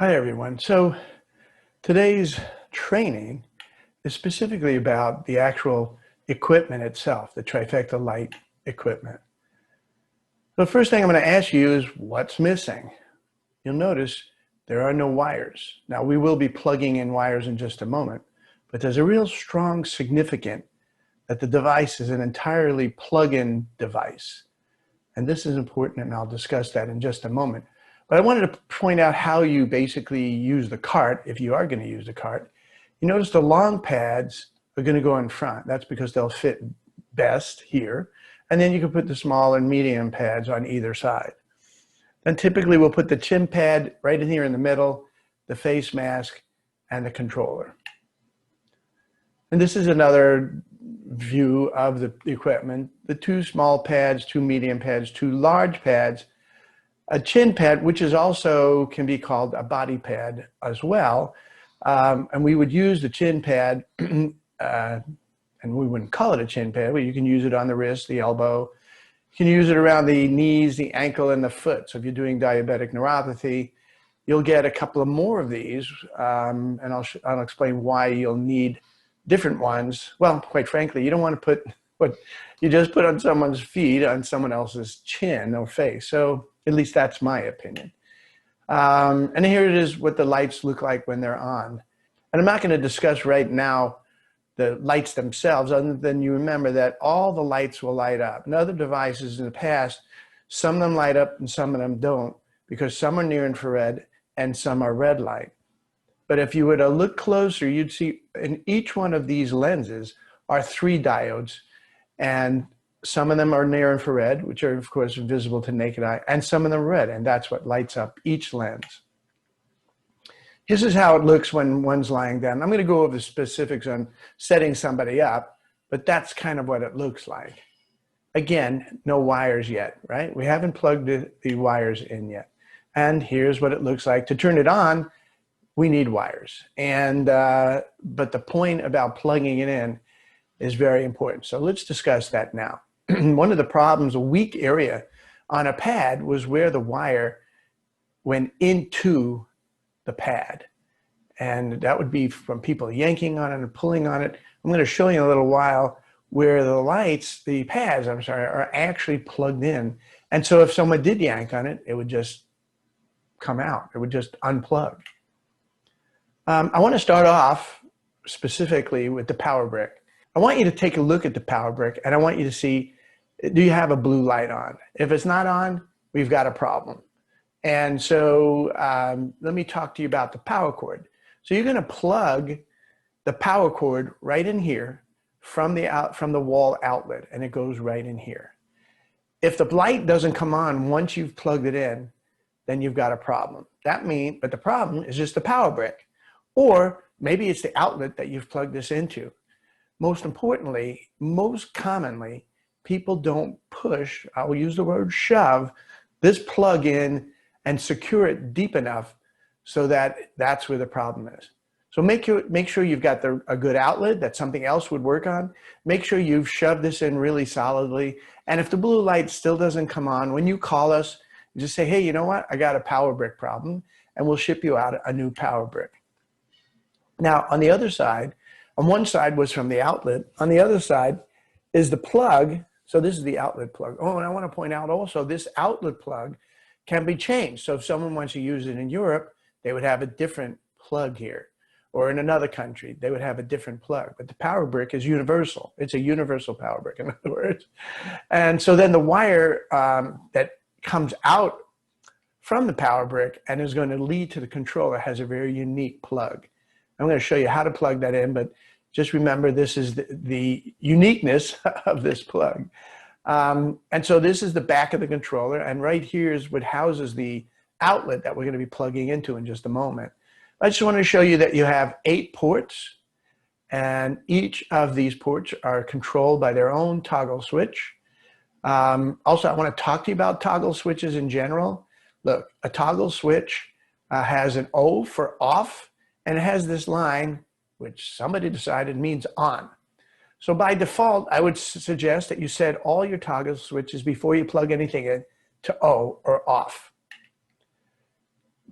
Hi, everyone. So today's training is specifically about the actual equipment itself, the Trifecta Light equipment. The first thing I'm going to ask you is what's missing? You'll notice there are no wires. Now, we will be plugging in wires in just a moment, but there's a real strong significance that the device is an entirely plug-in device. And this is important, and I'll discuss that in just a moment. But I wanted to point out how you basically use the cart, if you are going to use the cart. You notice the long pads are going to go in front. That's because they'll fit best here. And then you can put the small and medium pads on either side. Then typically we'll put the chin pad right in here in the middle, the face mask, and the controller. And this is another view of the equipment. The two small pads, two medium pads, two large pads, a chin pad, which is also can be called a body pad as well. And we would use the chin pad, and we wouldn't call it a chin pad, but you can use it on the wrist, the elbow. You can use it around the knees, the ankle, and the foot. So if you're doing diabetic neuropathy, you'll get a couple of more of these, and I'll explain why you'll need different ones. Well, quite frankly, you don't want to put what you just put on someone's feet on someone else's chin or face. So at least that's my opinion. And here it is what the lights look like when they're on. And I'm not going to discuss right now the lights themselves, other than you remember that all the lights will light up. In other devices in the past, some of them light up and some of them don't, because some are near infrared and some are red light. But if you were to look closer, you'd see in each one of these lenses are 3 diodes, and some of them are near infrared, which are of course visible to naked eye, and some of them are red, and that's what lights up each lens. This is how it looks when one's lying down. I'm going to go over the specifics on setting somebody up, but that's kind of what it looks like. Again, no wires yet, right? We haven't plugged the wires in yet. And here's what it looks like. To turn it on, we need wires. And but the point about plugging it in is very important. So let's discuss that now. One of the problems, a weak area on a pad, was where the wire went into the pad. And that would be from people yanking on it and pulling on it. I'm going to show you in a little while where the pads, are actually plugged in. And so if someone did yank on it, it would just come out. It would just unplug. I want to start off specifically with the power brick. I want you to take a look at the power brick, and I want you to see, do you have a blue light on? If it's not on, we've got a problem. And so let me talk to you about the power cord. So you're going to plug the power cord right in here from the wall outlet, and it goes right in here. If the light doesn't come on once you've plugged it in, then you've got a problem. But the problem is just the power brick. Or maybe it's the outlet that you've plugged this into. Most importantly, most commonly, people don't push, I will use the word shove, this plug in and secure it deep enough so that that's where the problem is. So make sure you've got a good outlet that something else would work on. Make sure you've shoved this in really solidly. And if the blue light still doesn't come on, when you call us, you just say, hey, you know what? I got a power brick problem, and we'll ship you out a new power brick. Now, on the other side, on one side was from the outlet. On the other side is the plug. So this is the outlet plug. Oh, and I want to point out also, this outlet plug can be changed. So if someone wants to use it in Europe, they would have a different plug here. Or in another country, they would have a different plug. But the power brick is universal. It's a universal power brick, in other words. And so then the wire that comes out from the power brick and is going to lead to the controller has a very unique plug. I'm going to show you how to plug that in, but just remember this is the uniqueness of this plug. And so this is the back of the controller, and right here is what houses the outlet that we're going to be plugging into in just a moment. I just want to show you that you have 8 ports, and each of these ports are controlled by their own toggle switch. Also, I want to talk to you about toggle switches in general. Look, a toggle switch has an O for off, and it has this line, which somebody decided means on. So by default, I would suggest that you set all your toggle switches before you plug anything in to O or off.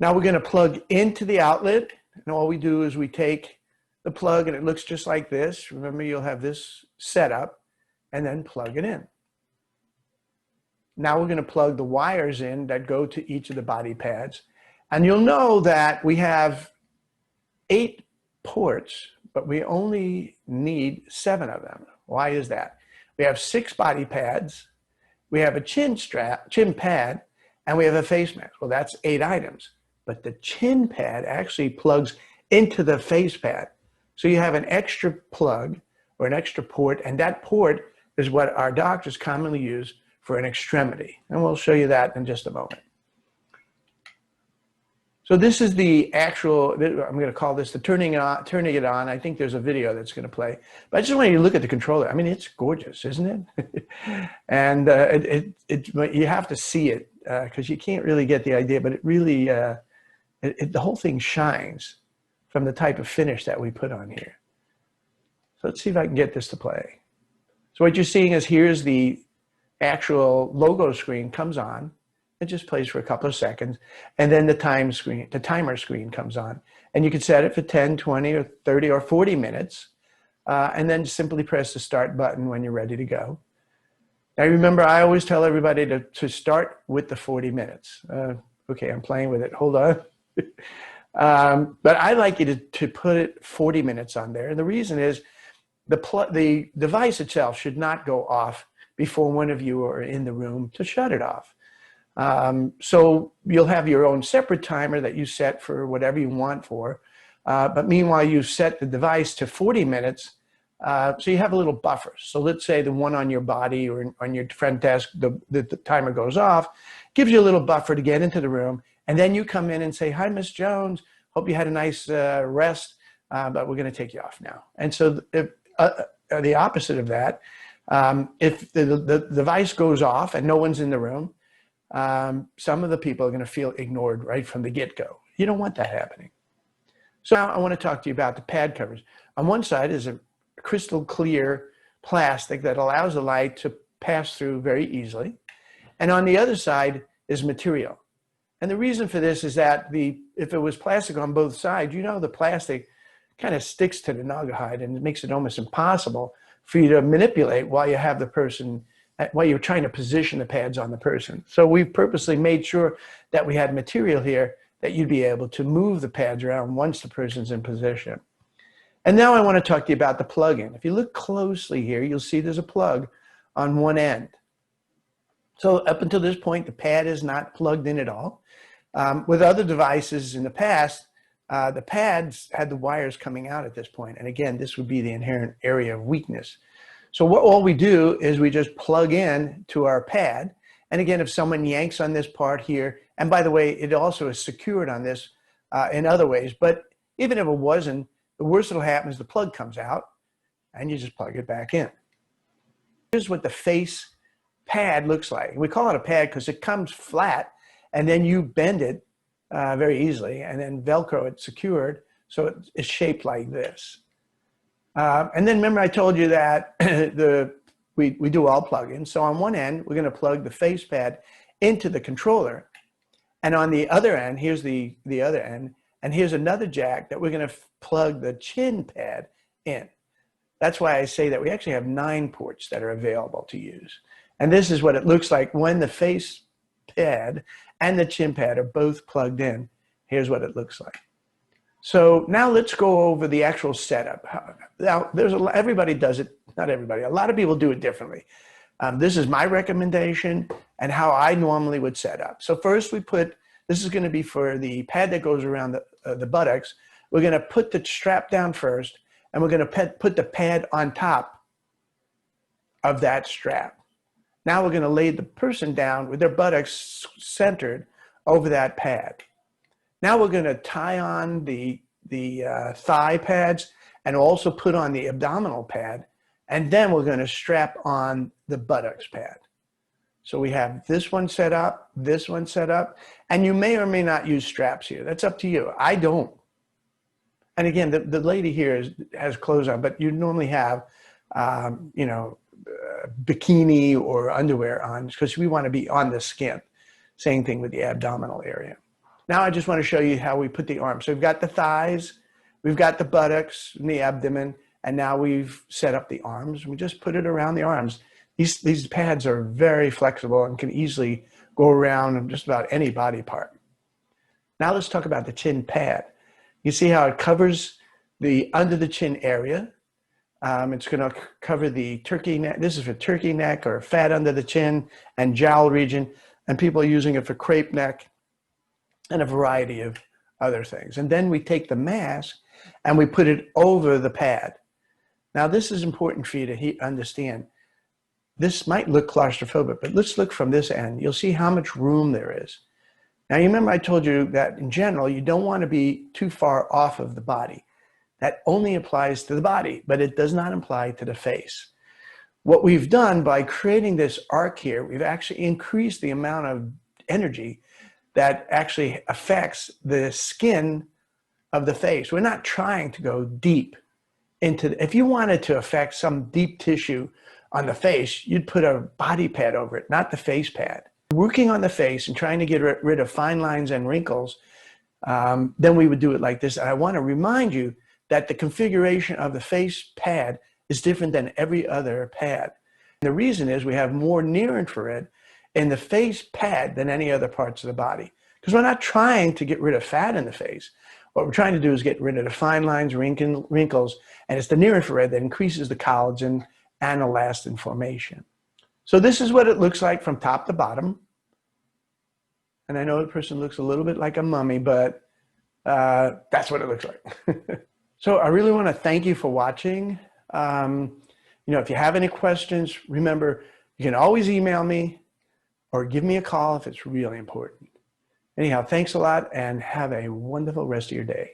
Now we're going to plug into the outlet, and all we do is we take the plug, and it looks just like this. Remember, you'll have this set up, and then plug it in. Now we're going to plug the wires in that go to each of the body pads, and you'll know that we have 8 ports, but we only need 7 of them. Why is that? We have 6 body pads, we have a chin pad, and we have a face mask. Well, that's 8 items, but the chin pad actually plugs into the face pad. So you have an extra plug or an extra port, and that port is what our doctors commonly use for an extremity. And we'll show you that in just a moment. So this is the actual, I'm going to call this the turning it on. I think there's a video that's going to play. But I just want you to look at the controller. I mean, it's gorgeous, isn't it? And you have to see it because you can't really get the idea, but it really, the whole thing shines from the type of finish that we put on here. So let's see if I can get this to play. So what you're seeing is here's the actual logo screen comes on. It just plays for a couple of seconds, and then the timer screen comes on, and you can set it for 10, 20, or 30, or 40 minutes, and then simply press the start button when you're ready to go. Now remember, I always tell everybody to start with the 40 minutes. Okay, I'm playing with it. Hold on. But I like you to put it 40 minutes on there, and the reason is the device itself should not go off before one of you are in the room to shut it off. So you'll have your own separate timer that you set for whatever you want for. But meanwhile, you set the device to 40 minutes. So you have a little buffer. So let's say the one on your body or on your front desk, the timer goes off, gives you a little buffer to get into the room. And then you come in and say, "Hi, Miss Jones. Hope you had a nice rest, but we're going to take you off now." And so if, the opposite of that, if the device goes off and no one's in the room, some of the people are going to feel ignored right from the get-go. You don't want that happening. So now I want to talk to you about the pad covers. On one side is a crystal clear plastic that allows the light to pass through very easily. And on the other side is material. And the reason for this is that if it was plastic on both sides, you know the plastic kind of sticks to the naugahyde and it makes it almost impossible for you to manipulate while you have the person, while you're trying to position the pads on the person. So we purposely made sure that we had material here that you'd be able to move the pads around once the person's in position. And now I want to talk to you about the plug-in. If you look closely here, you'll see there's a plug on one end. So up until this point, the pad is not plugged in at all. With other devices in the past, the pads had the wires coming out at this point. And again, this would be the inherent area of weakness. So all we do is we just plug in to our pad. And again, if someone yanks on this part here, and by the way, it also is secured on this in other ways, but even if it wasn't, the worst that'll happen is the plug comes out and you just plug it back in. Here's what the face pad looks like. We call it a pad because it comes flat and then you bend it very easily and then Velcro it secured so it's shaped like this. And then remember I told you that we do all plug-ins. So on one end, we're going to plug the face pad into the controller. And on the other end, here's the other end, and here's another jack that we're going to plug the chin pad in. That's why I say that we actually have 9 ports that are available to use. And this is what it looks like when the face pad and the chin pad are both plugged in. Here's what it looks like. So now let's go over the actual setup. Now, everybody does it, not everybody, a lot of people do it differently. This is my recommendation and how I normally would set up. So first this is going to be for the pad that goes around the buttocks. We're going to put the strap down first, and we're going to put the pad on top of that strap. Now we're going to lay the person down with their buttocks centered over that pad. Now we're going to tie on the thigh pads and also put on the abdominal pad, and then we're going to strap on the buttocks pad. So we have this one set up, and you may or may not use straps here. That's up to you. I don't. And again, the lady here has clothes on, but you normally have, bikini or underwear on because we want to be on the skin. Same thing with the abdominal area. Now I just want to show you how we put the arms. So we've got the thighs, we've got the buttocks and the abdomen, and now we've set up the arms. We just put it around the arms. These pads are very flexible and can easily go around just about any body part. Now let's talk about the chin pad. You see how it covers the under the chin area. It's going to cover the turkey neck. This is for turkey neck or fat under the chin and jowl region. And people are using it for crepe neck and a variety of other things. And then we take the mask and we put it over the pad. Now this is important for you to understand. This might look claustrophobic, but let's look from this end. You'll see how much room there is. Now you remember I told you that in general, you don't want to be too far off of the body. That only applies to the body, but it does not apply to the face. What we've done by creating this arc here, we've actually increased the amount of energy that actually affects the skin of the face. We're not trying to go deep into, if you wanted to affect some deep tissue on the face, you'd put a body pad over it, not the face pad. Working on the face and trying to get rid of fine lines and wrinkles, then we would do it like this. And I want to remind you that the configuration of the face pad is different than every other pad. And the reason is we have more near infrared in the face pad than any other parts of the body. Because we're not trying to get rid of fat in the face. What we're trying to do is get rid of the fine lines, wrinkles, and it's the near infrared that increases the collagen and elastin formation. So this is what it looks like from top to bottom. And I know the person looks a little bit like a mummy, but that's what it looks like. So I really want to thank you for watching. If you have any questions, remember, you can always email me or give me a call if it's really important. Anyhow, thanks a lot and have a wonderful rest of your day.